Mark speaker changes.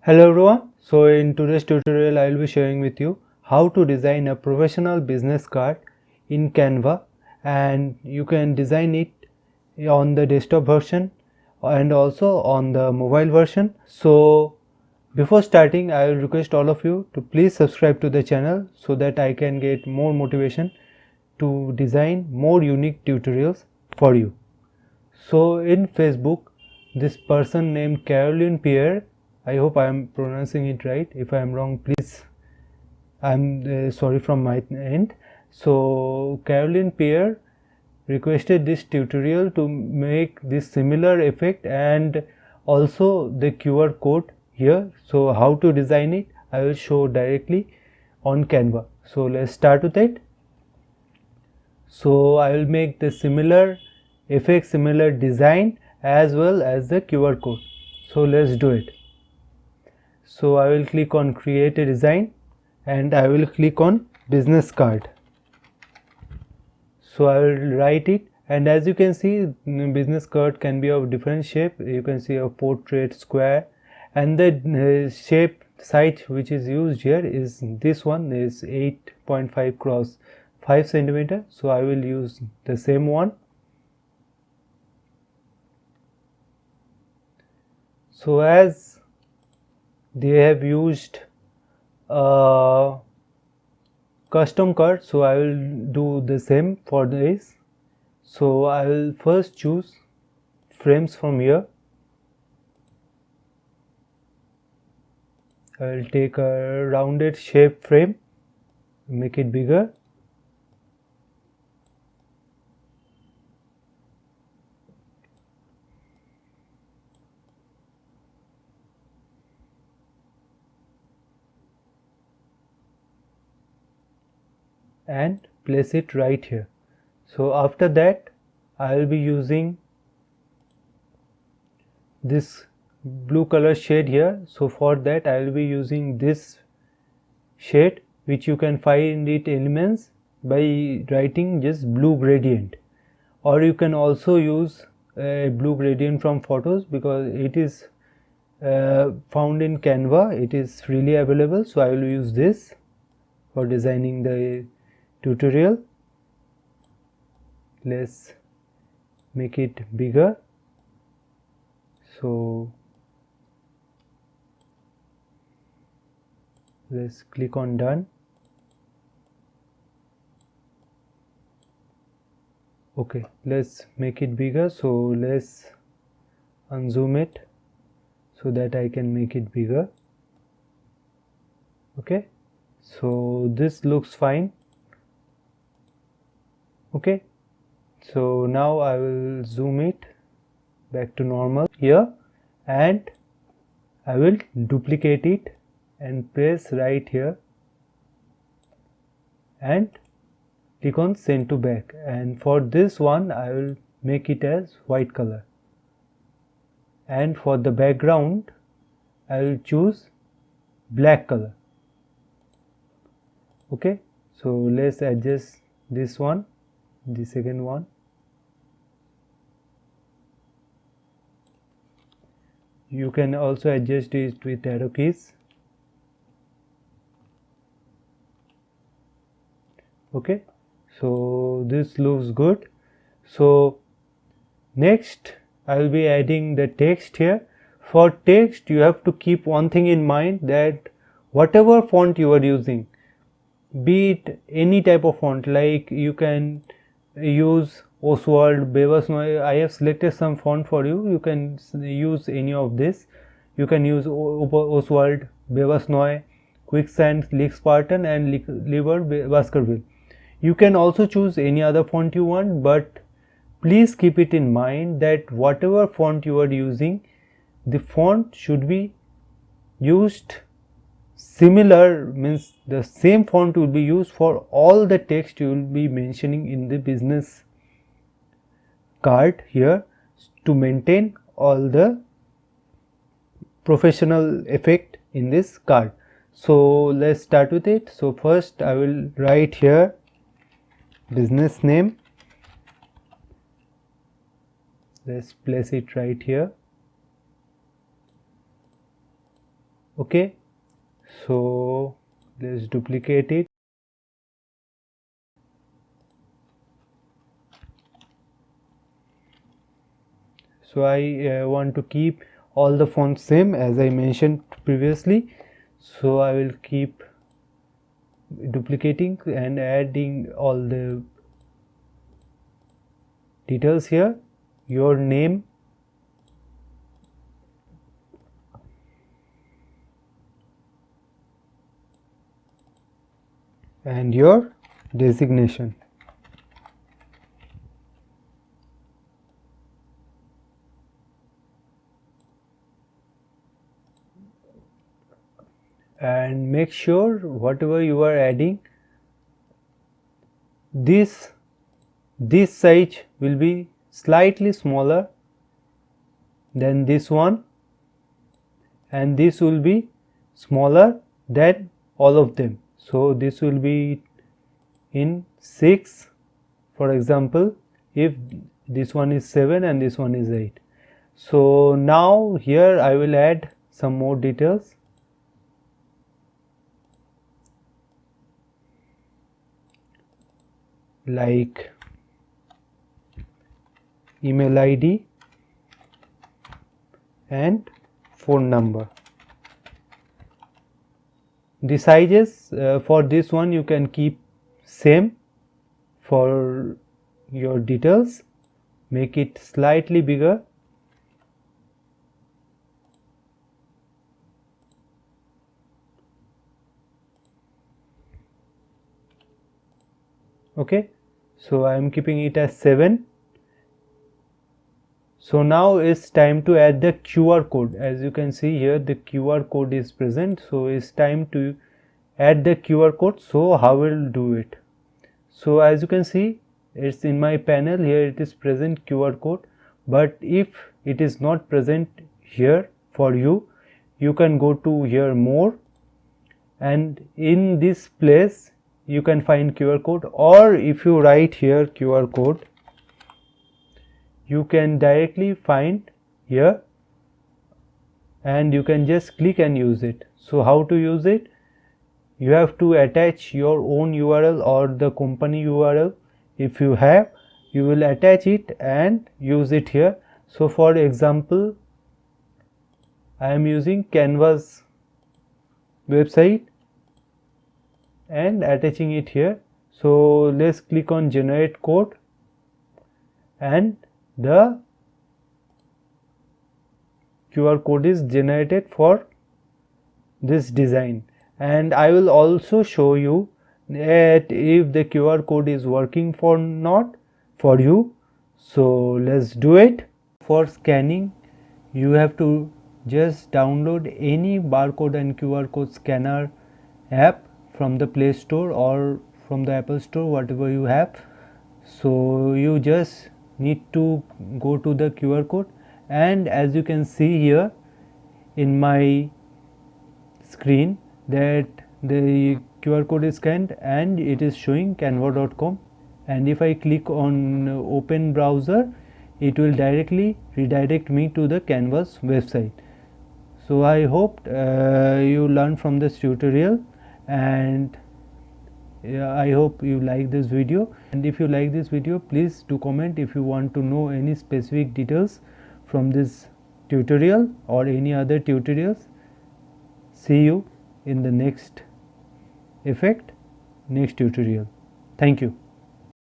Speaker 1: Hello everyone. So in today's tutorial I will be sharing with you how to design a professional business card in Canva, and you can design it on the desktop version and also on the mobile version. So before starting, I will request all of you to please subscribe to the channel so that I can get more motivation to design more unique tutorials for you. So in Facebook, this person named Caroline Pierre, I hope I am pronouncing it right. If I am wrong, please, I'm sorry from my end. So Caroline Pierre requested this tutorial to make this similar effect and also the QR code here. So how to design it, I will show directly on Canva. So let's start with it. So I will make the similar effect, similar design as well as the QR code. So let's do it. So I will click on create a design and I will click on business card. So I will write it, and as you can see, business card can be of different shape. You can see a portrait, square, and the shape size which is used here is this one is 8.5 cross 5 centimeter. So I will use the same one. So as they have used a custom card, so I will do the same for this. So I will first choose frames from here. I will take a rounded shape frame, make it bigger. And place it right here. So after that I will be using this blue color shade here. So for that I will be using this shade, which you can find it elements by writing just blue gradient, or you can also use a blue gradient from photos because it is found in Canva. It is freely available, so I will use this for designing the tutorial. Let's make it bigger. So let's click on done. Okay, let's make it bigger. So let's unzoom it so that I can make it bigger. Okay, so this looks fine. Okay, so now I will zoom it back to normal here, and I will duplicate it and press right here and click on send to back, and for this one I will make it as white color, and for the background I will choose black color. Okay, so let's adjust this one, the second one. You can also adjust it with arrow keys. Okay, so this looks good. So next I will be adding the text here. For text you have to keep one thing in mind, that whatever font you are using, be it any type of font, like you can use Oswald, Bevasnoy. I have selected some font for you. You can use any of this. You can use Oswald, Bevasnoy, Quicksand, Leak Spartan, and Liber Baskerville. You can also choose any other font you want, but please keep it in mind that whatever font you are using, the font should be used similar, means the same font will be used for all the text you will be mentioning in the business card here, to maintain all the professional effect in this card. So let's start with it. So first I will write here business name. Let's place it right here. Okay, so let's duplicate it. So I want to keep all the fonts same as I mentioned previously, so I will keep duplicating and adding all the details here. Your name, and your designation. And make sure whatever you are adding, this size will be slightly smaller than this one, and this will be smaller than all of them. So this will be in 6, for example, if this one is 7 and this one is 8. So now here I will add some more details, like email ID and phone number. The sizes for this one you can keep same for your details, make it slightly bigger. Okay, so I am keeping it as 7. So now it's time to add the QR code. As you can see here, the QR code is present, so it's time to add the QR code. So how will do it? So as you can see, it's in my panel here, it is present QR code, but if it is not present here for you, you can go to here more, and in this place you can find QR code, or if you write here QR code, you can directly find here and you can just click and use it. So how to use it? You have to attach your own URL or the company URL. If you have, you will attach it and use it here. So for example, I am using Canva's website and attaching it here. So let's click on generate code, and the QR code is generated for this design. And I will also show you that if the QR code is working for not for you. So let's do it. For scanning, you have to just download any barcode and QR code scanner app from the Play Store or from the Apple Store, whatever you have. So you just need to go to the QR code, and as you can see here in my screen that the QR code is scanned and it is showing canva.com, and if I click on open browser, it will directly redirect me to the Canva's website. So I hope you learn from this tutorial, and I hope you like this video. And if you like this video, please do comment if you want to know any specific details from this tutorial or any other tutorials. See you in the next tutorial. Thank you.